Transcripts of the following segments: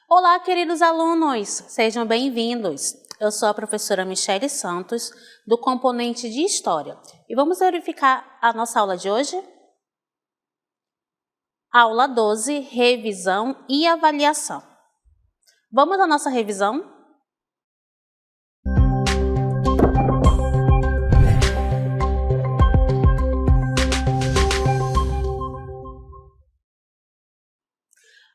Olá, queridos alunos, sejam bem-vindos. Eu sou a professora Michele Santos, do componente de História. E vamos verificar a nossa aula de hoje? Aula 12, revisão e avaliação. Vamos à nossa revisão?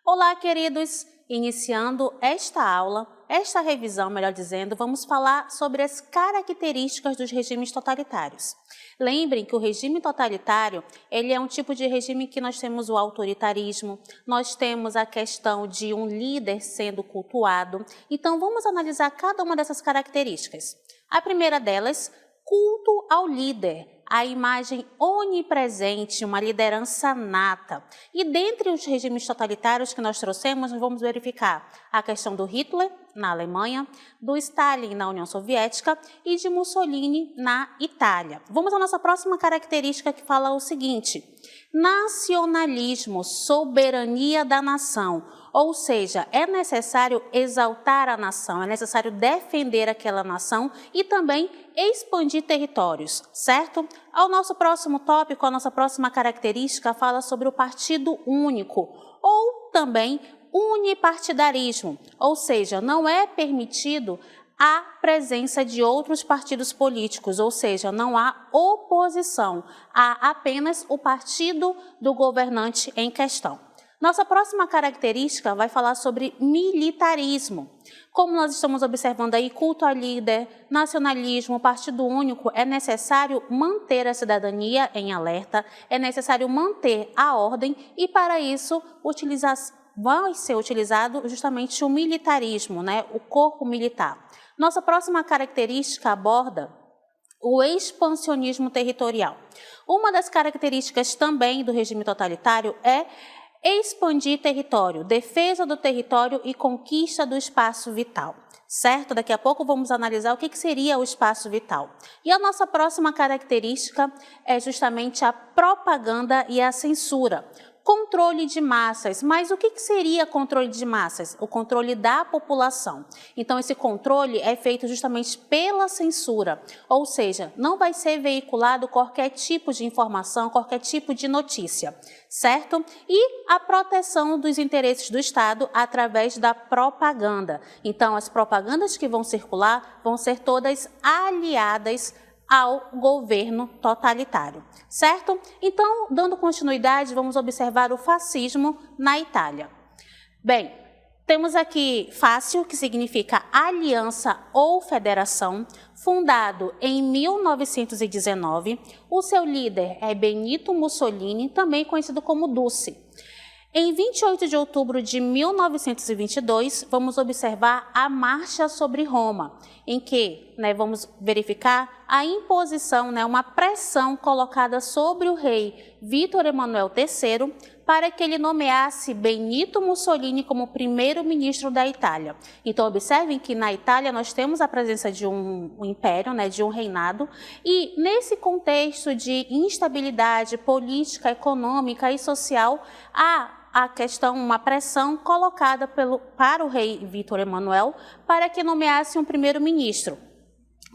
Olá, queridos! Iniciando esta revisão, melhor dizendo, vamos falar sobre as características dos regimes totalitários. Lembrem que o regime totalitário, ele é um tipo de regime que nós temos o autoritarismo, nós temos a questão de um líder sendo cultuado. Então, vamos analisar cada uma dessas características. A primeira delas, culto ao líder. A imagem onipresente, uma liderança nata. E dentre os regimes totalitários que nós trouxemos, nós vamos verificar a questão do Hitler, na Alemanha, do Stalin, na União Soviética, e de Mussolini, na Itália. Vamos à nossa próxima característica, que fala o seguinte: nacionalismo, soberania da nação. Ou seja, é necessário exaltar a nação, é necessário defender aquela nação e também expandir territórios, certo? Ao nosso próximo tópico, a nossa próxima característica fala sobre o partido único ou também unipartidarismo, ou seja, não é permitido a presença de outros partidos políticos, ou seja, não há oposição, há apenas o partido do governante em questão. Nossa próxima característica vai falar sobre militarismo. Como nós estamos observando aí, culto ao líder, nacionalismo, partido único, é necessário manter a cidadania em alerta, é necessário manter a ordem e, para isso, vai ser utilizado justamente o militarismo, o corpo militar. Nossa próxima característica aborda o expansionismo territorial. Uma das características também do regime totalitário é expandir território, defesa do território e conquista do espaço vital, certo? Daqui a pouco vamos analisar o que seria o espaço vital. E a nossa próxima característica é justamente a propaganda e a censura. Controle de massas, mas o que seria controle de massas? O controle da população. Então, esse controle é feito justamente pela censura, ou seja, não vai ser veiculado qualquer tipo de informação, qualquer tipo de notícia, certo? E a proteção dos interesses do Estado através da propaganda. Então, as propagandas que vão circular vão ser todas aliadas ao governo totalitário, certo? Então, dando continuidade, vamos observar o fascismo na Itália. Bem, temos aqui Fácio, que significa aliança ou federação, fundado em 1919. O seu líder é Benito Mussolini, também conhecido como Duce. Em 28 de outubro de 1922, vamos observar a Marcha sobre Roma, em que vamos verificar a imposição, uma pressão colocada sobre o rei Vítor Emanuel III para que ele nomeasse Benito Mussolini como primeiro-ministro da Itália. Então, observem que na Itália nós temos a presença de um império, de um reinado, e nesse contexto de instabilidade política, econômica e social, há a questão, uma pressão colocada para o rei Vítor Emanuel para que nomeasse um primeiro-ministro.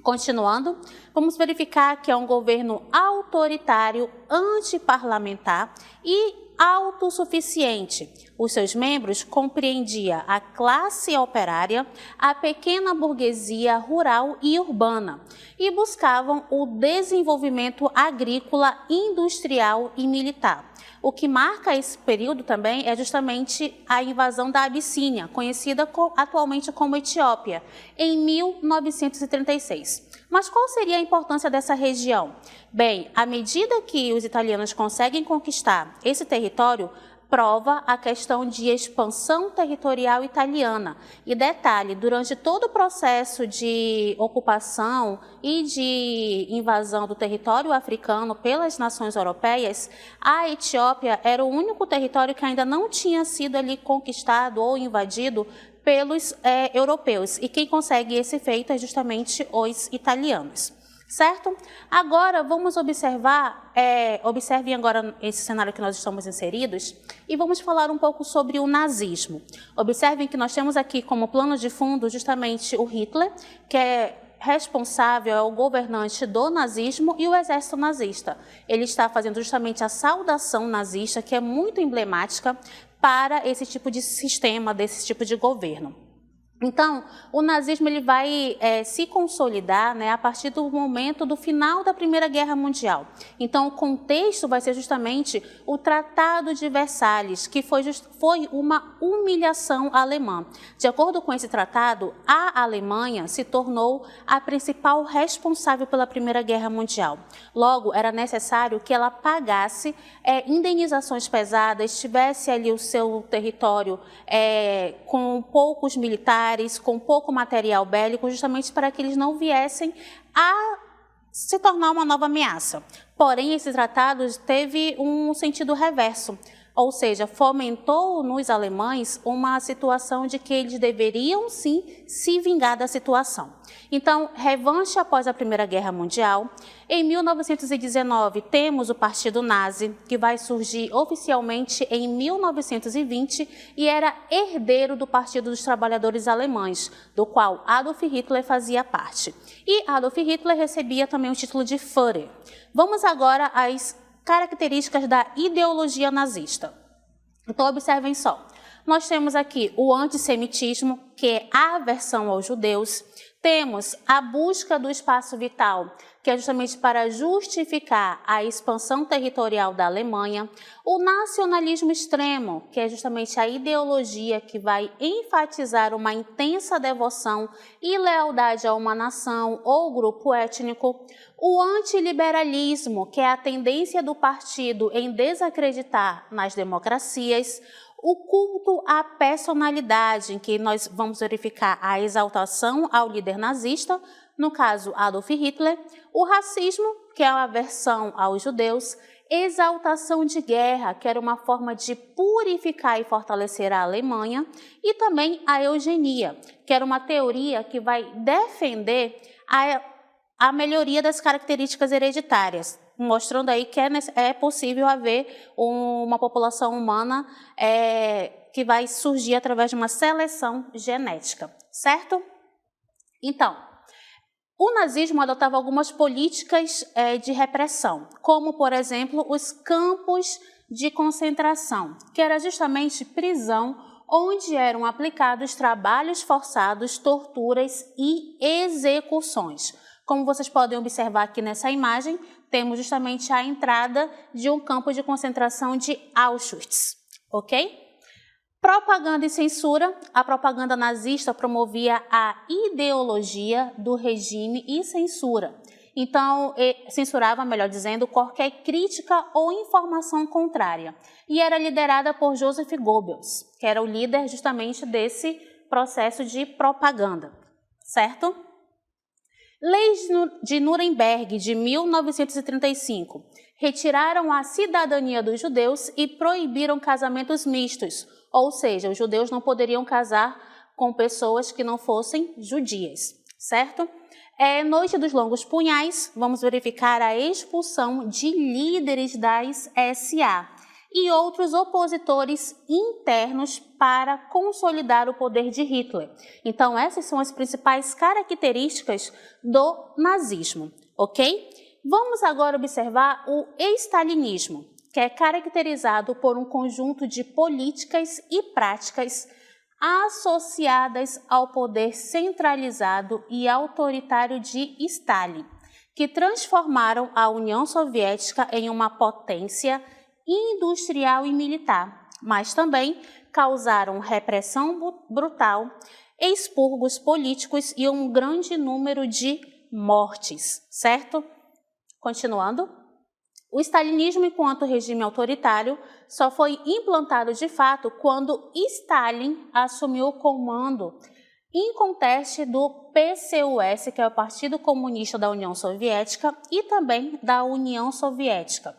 Continuando, vamos verificar que é um governo autoritário, antiparlamentar e autossuficiente. Os seus membros compreendiam a classe operária, a pequena burguesia rural e urbana e buscavam o desenvolvimento agrícola, industrial e militar. O que marca esse período também é justamente a invasão da Abissínia, conhecida atualmente como Etiópia, em 1936. Mas qual seria a importância dessa região? Bem, à medida que os italianos conseguem conquistar esse território, prova a questão de expansão territorial italiana. E detalhe, durante todo o processo de ocupação e de invasão do território africano pelas nações europeias, a Etiópia era o único território que ainda não tinha sido ali conquistado ou invadido pelos europeus. E quem consegue esse feito é justamente os italianos. certo? Agora vamos observar, observem agora esse cenário que nós estamos inseridos e vamos falar um pouco sobre o nazismo. Observem que nós temos aqui como plano de fundo justamente o Hitler, que é responsável, é o governante do nazismo, e o exército nazista. Ele está fazendo justamente a saudação nazista, que é muito emblemática para esse tipo de sistema, desse tipo de governo. Então, o nazismo ele vai se consolidar, né, a partir do momento do final da Primeira Guerra Mundial. Então, o contexto vai ser justamente o Tratado de Versalhes, que foi uma humilhação alemã. De acordo com esse tratado, a Alemanha se tornou a principal responsável pela Primeira Guerra Mundial. Logo, era necessário que ela pagasse indenizações pesadas, tivesse ali o seu território com poucos militares, com pouco material bélico, justamente para que eles não viessem a se tornar uma nova ameaça. Porém, esse tratado teve um sentido reverso, ou seja, fomentou nos alemães uma situação de que eles deveriam sim se vingar da situação. Então, revanche após a Primeira Guerra Mundial. Em 1919, temos o Partido Nazi, que vai surgir oficialmente em 1920 e era herdeiro do Partido dos Trabalhadores Alemães, do qual Adolf Hitler fazia parte. E Adolf Hitler recebia também o título de Führer. Vamos agora às características da ideologia nazista. Então, observem só. Nós temos aqui o antissemitismo, que é a aversão aos judeus. Temos a busca do espaço vital, que é justamente para justificar a expansão territorial da Alemanha. O nacionalismo extremo, que é justamente a ideologia que vai enfatizar uma intensa devoção e lealdade a uma nação ou grupo étnico. O antiliberalismo, que é a tendência do partido em desacreditar nas democracias. O culto à personalidade, em que nós vamos verificar a exaltação ao líder nazista, no caso Adolf Hitler. O racismo, que é a aversão aos judeus. Exaltação de guerra, que era uma forma de purificar e fortalecer a Alemanha. E também a eugenia, que era uma teoria que vai defender a melhoria das características hereditárias, mostrando aí que é possível haver uma população humana que vai surgir através de uma seleção genética, certo? Então, o nazismo adotava algumas políticas de repressão, como, por exemplo, os campos de concentração, que era justamente prisão, onde eram aplicados trabalhos forçados, torturas e execuções. Como vocês podem observar aqui nessa imagem, temos justamente a entrada de um campo de concentração de Auschwitz, ok? Propaganda e censura. A propaganda nazista promovia a ideologia do regime e censura. Então, censurava, melhor dizendo, qualquer crítica ou informação contrária. E era liderada por Joseph Goebbels, que era o líder justamente desse processo de propaganda, certo? Leis de Nuremberg, de 1935, retiraram a cidadania dos judeus e proibiram casamentos mistos, ou seja, os judeus não poderiam casar com pessoas que não fossem judias, certo? Noite dos Longos Punhais, vamos verificar a expulsão de líderes das SA e outros opositores internos para consolidar o poder de Hitler. Então, essas são as principais características do nazismo, ok? Vamos agora observar o stalinismo, que é caracterizado por um conjunto de políticas e práticas associadas ao poder centralizado e autoritário de Stalin, que transformaram a União Soviética em uma potência industrial e militar, mas também causaram repressão brutal, expurgos políticos e um grande número de mortes, certo? Continuando. O stalinismo, enquanto regime autoritário, só foi implantado de fato quando Stalin assumiu o comando inconteste do PCUS, que é o Partido Comunista da União Soviética, e também da União Soviética.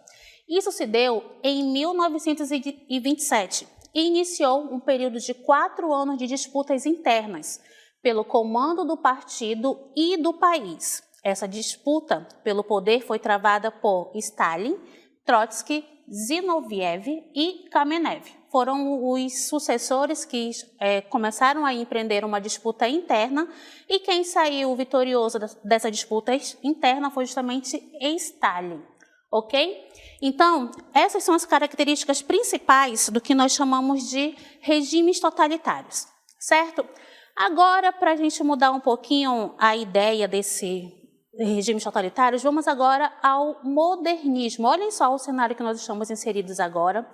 Isso se deu em 1927 e iniciou um período de 4 anos de disputas internas pelo comando do partido e do país. Essa disputa pelo poder foi travada por Stalin, Trotsky, Zinoviev e Kamenev. Foram os sucessores que começaram a empreender uma disputa interna e quem saiu vitorioso dessa disputa interna foi justamente Stalin, ok? Então, essas são as características principais do que nós chamamos de regimes totalitários, certo? Agora, para a gente mudar um pouquinho a ideia desse regimes totalitários, vamos agora ao modernismo. Olhem só o cenário que nós estamos inseridos agora.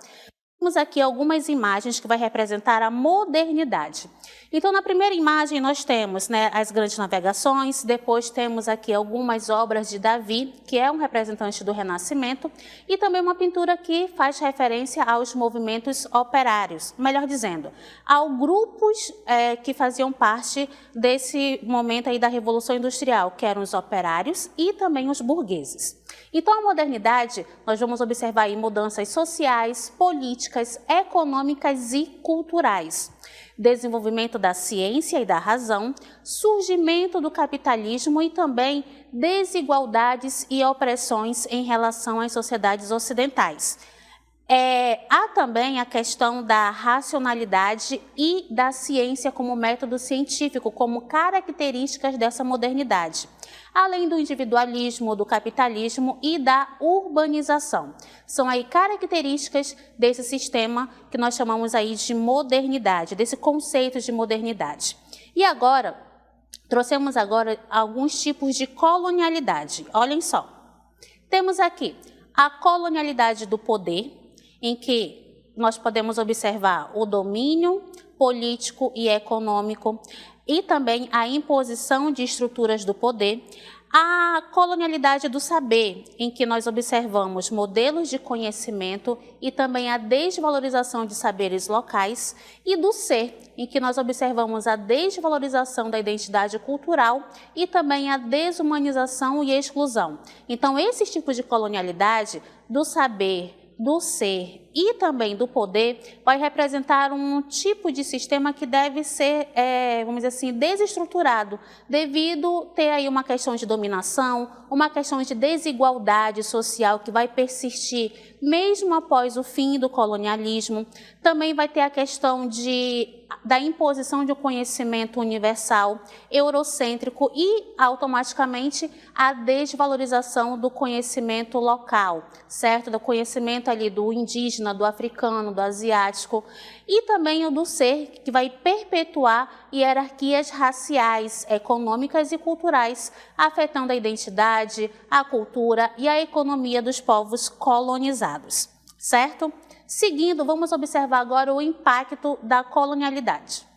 Temos aqui algumas imagens que vai representar a modernidade. Então, na primeira imagem, nós temos as grandes navegações, depois temos aqui algumas obras de Davi, que é um representante do Renascimento, e também uma pintura que faz referência aos movimentos operários, melhor dizendo, aos grupos que faziam parte desse momento aí da Revolução Industrial, que eram os operários e também os burgueses. Então, a modernidade, nós vamos observar aí mudanças sociais, políticas, econômicas e culturais. Desenvolvimento da ciência e da razão, surgimento do capitalismo e também desigualdades e opressões em relação às sociedades ocidentais. Há também a questão da racionalidade e da ciência como método científico, como características dessa modernidade, além do individualismo, do capitalismo e da urbanização. São aí características desse sistema que nós chamamos aí de modernidade, desse conceito de modernidade. E agora, trouxemos agora alguns tipos de colonialidade. Olhem só. Temos aqui a colonialidade do poder, em que nós podemos observar o domínio político e econômico e também a imposição de estruturas do poder, a colonialidade do saber, em que nós observamos modelos de conhecimento e também a desvalorização de saberes locais, e do ser, em que nós observamos a desvalorização da identidade cultural e também a desumanização e exclusão. Então, esses tipos de colonialidade do saber, do ser e também do poder vai representar um tipo de sistema que deve ser, vamos dizer assim, desestruturado, devido ter aí uma questão de dominação, uma questão de desigualdade social que vai persistir mesmo após o fim do colonialismo. Também vai ter a questão da imposição de um conhecimento universal, eurocêntrico e, automaticamente, a desvalorização do conhecimento local, certo? Do conhecimento ali do indígena, do africano, do asiático, e também o do ser, que vai perpetuar hierarquias raciais, econômicas e culturais, afetando a identidade, a cultura e a economia dos povos colonizados, certo? Seguindo, vamos observar agora o impacto da colonialidade.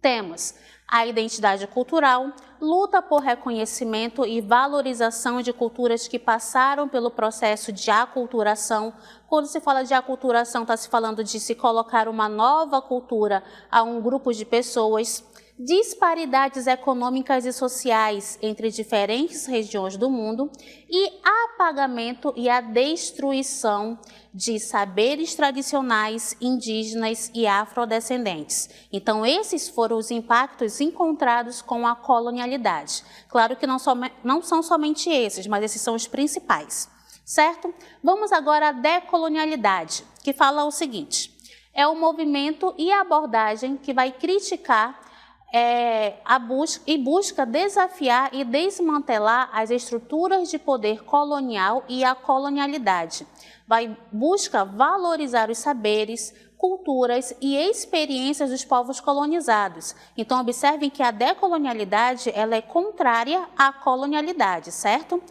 Temos a identidade cultural, luta por reconhecimento e valorização de culturas que passaram pelo processo de aculturação. Quando se fala de aculturação, está se falando de se colocar uma nova cultura a um grupo de pessoas. Disparidades econômicas e sociais entre diferentes regiões do mundo e apagamento e a destruição de saberes tradicionais, indígenas e afrodescendentes. Então, esses foram os impactos encontrados com a colonialidade. Claro que não são somente esses, mas esses são os principais, certo? Vamos agora à decolonialidade, que fala o seguinte: é o movimento e a abordagem que vai criticar busca desafiar e desmantelar as estruturas de poder colonial e a colonialidade. Busca valorizar os saberes, culturas e experiências dos povos colonizados. Então, observem que a decolonialidade ela é contrária à colonialidade, certo?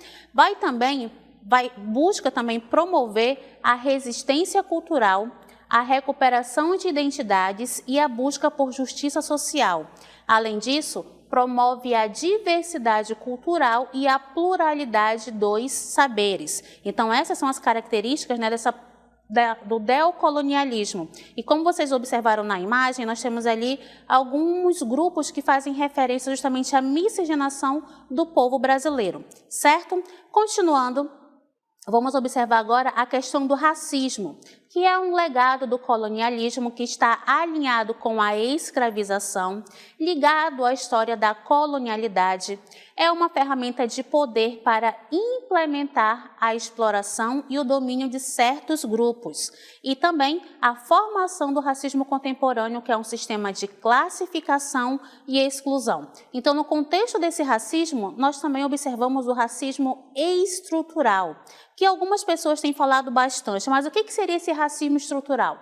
Busca também promover a resistência cultural, a recuperação de identidades e a busca por justiça social. Além disso, promove a diversidade cultural e a pluralidade dos saberes. Então, essas são as características do neocolonialismo. E como vocês observaram na imagem, nós temos ali alguns grupos que fazem referência justamente à miscigenação do povo brasileiro, certo? Continuando, vamos observar agora a questão do racismo, que é um legado do colonialismo que está alinhado com a escravização, ligado à história da colonialidade. É uma ferramenta de poder para implementar a exploração e o domínio de certos grupos, e também a formação do racismo contemporâneo, que é um sistema de classificação e exclusão. Então, no contexto desse racismo, nós também observamos o racismo estrutural, que algumas pessoas têm falado bastante. Mas o que seria esse racismo estrutural?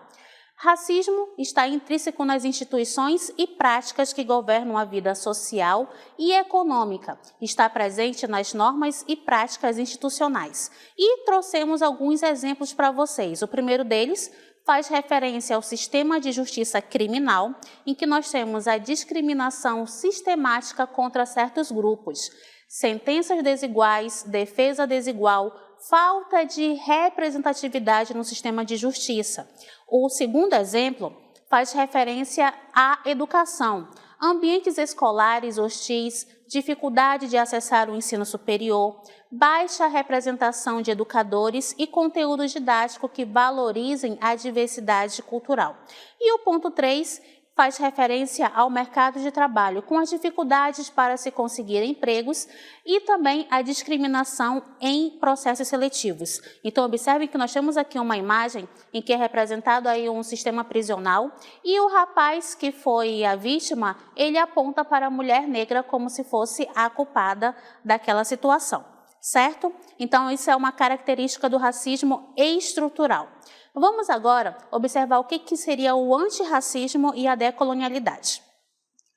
Racismo está intrínseco nas instituições e práticas que governam a vida social e econômica. Está presente nas normas e práticas institucionais. E trouxemos alguns exemplos para vocês. O primeiro deles faz referência ao sistema de justiça criminal, em que nós temos a discriminação sistemática contra certos grupos, sentenças desiguais, defesa desigual, falta de representatividade no sistema de justiça. O segundo exemplo faz referência à educação, ambientes escolares hostis, dificuldade de acessar o ensino superior, baixa representação de educadores e conteúdo didático que valorizem a diversidade cultural. E o ponto 3 faz referência ao mercado de trabalho, com as dificuldades para se conseguir empregos e também a discriminação em processos seletivos. Então, observem que nós temos aqui uma imagem em que é representado aí um sistema prisional e o rapaz que foi a vítima, ele aponta para a mulher negra como se fosse a culpada daquela situação, certo? Então, isso é uma característica do racismo estrutural. Vamos agora observar o que seria o antirracismo e a decolonialidade.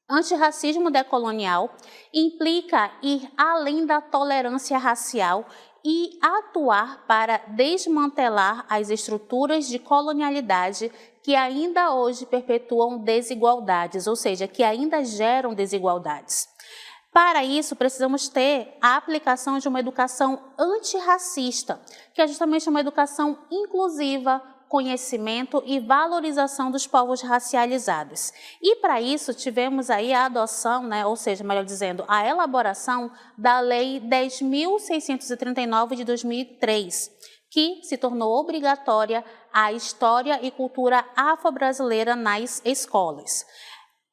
Antirracismo decolonial implica ir além da tolerância racial e atuar para desmantelar as estruturas de colonialidade que ainda hoje perpetuam desigualdades, ou seja, que ainda geram desigualdades. Para isso, precisamos ter a aplicação de uma educação antirracista, que é justamente uma educação inclusiva, conhecimento e valorização dos povos racializados. E para isso tivemos aí a adoção, ou seja, melhor dizendo, a elaboração da Lei 10.639 de 2003, que se tornou obrigatória a história e cultura afro-brasileira nas escolas.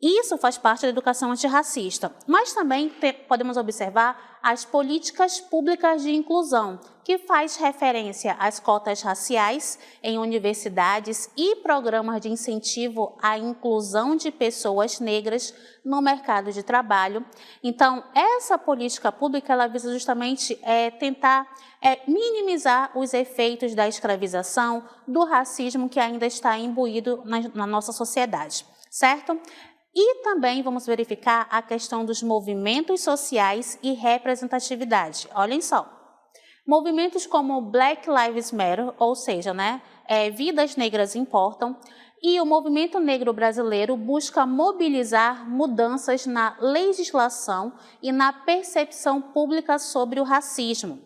Isso faz parte da educação antirracista, mas também podemos observar as políticas públicas de inclusão, que faz referência às cotas raciais em universidades e programas de incentivo à inclusão de pessoas negras no mercado de trabalho. Então, essa política pública ela visa justamente tentar minimizar os efeitos da escravização, do racismo que ainda está imbuído na nossa sociedade, certo? E também vamos verificar a questão dos movimentos sociais e representatividade. Olhem só, movimentos como Black Lives Matter, ou seja, vidas negras importam, e o movimento negro brasileiro busca mobilizar mudanças na legislação e na percepção pública sobre o racismo.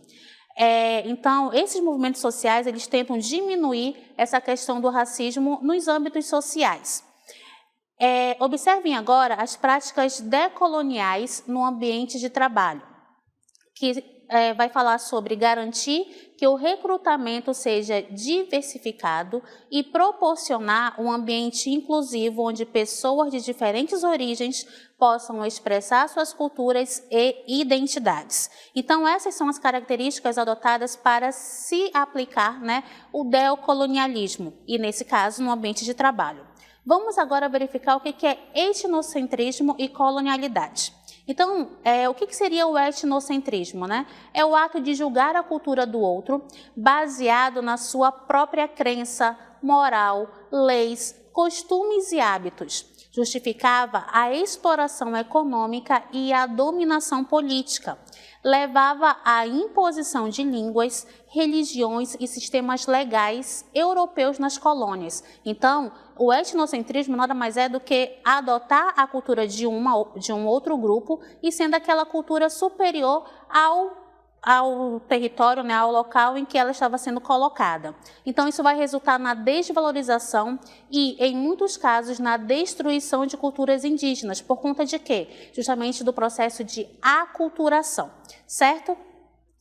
Então, esses movimentos sociais eles tentam diminuir essa questão do racismo nos âmbitos sociais. Observem agora as práticas decoloniais no ambiente de trabalho, que vai falar sobre garantir que o recrutamento seja diversificado e proporcionar um ambiente inclusivo onde pessoas de diferentes origens possam expressar suas culturas e identidades. Então, essas são as características adotadas para se aplicar o decolonialismo, e nesse caso, no ambiente de trabalho. Vamos agora verificar o que é etnocentrismo e colonialidade. Então, o que seria o etnocentrismo? É o ato de julgar a cultura do outro baseado na sua própria crença, moral, leis, costumes e hábitos. Justificava a exploração econômica e a dominação política. Levava à imposição de línguas, religiões e sistemas legais europeus nas colônias. Então, o etnocentrismo nada mais é do que adotar a cultura de um outro grupo e sendo aquela cultura superior ao território, ao local em que ela estava sendo colocada. Então, isso vai resultar na desvalorização e, em muitos casos, na destruição de culturas indígenas. Por conta de quê? Justamente do processo de aculturação, certo?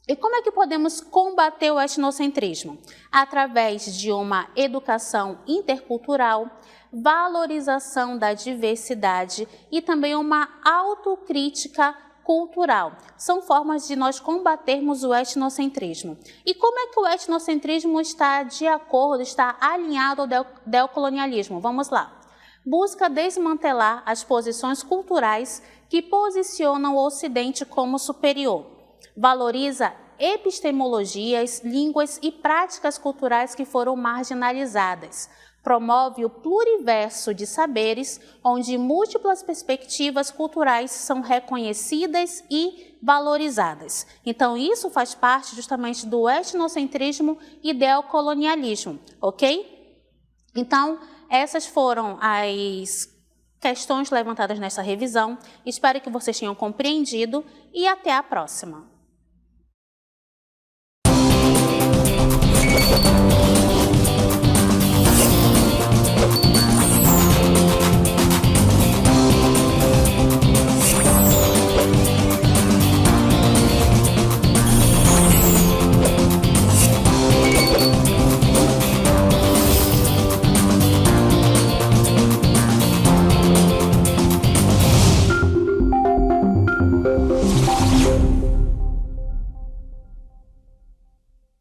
E como é que podemos combater o etnocentrismo? Através de uma educação intercultural, valorização da diversidade e também uma autocrítica cultural. São formas de nós combatermos o etnocentrismo. E como é que o etnocentrismo está de acordo, está alinhado ao neocolonialismo? Vamos lá. Busca desmantelar as posições culturais que posicionam o Ocidente como superior. Valoriza epistemologias, línguas e práticas culturais que foram marginalizadas. Promove o pluriverso de saberes, onde múltiplas perspectivas culturais são reconhecidas e valorizadas. Então, isso faz parte justamente do etnocentrismo e neocolonialismo, ok? Então, essas foram as questões levantadas nessa revisão. Espero que vocês tenham compreendido e até a próxima.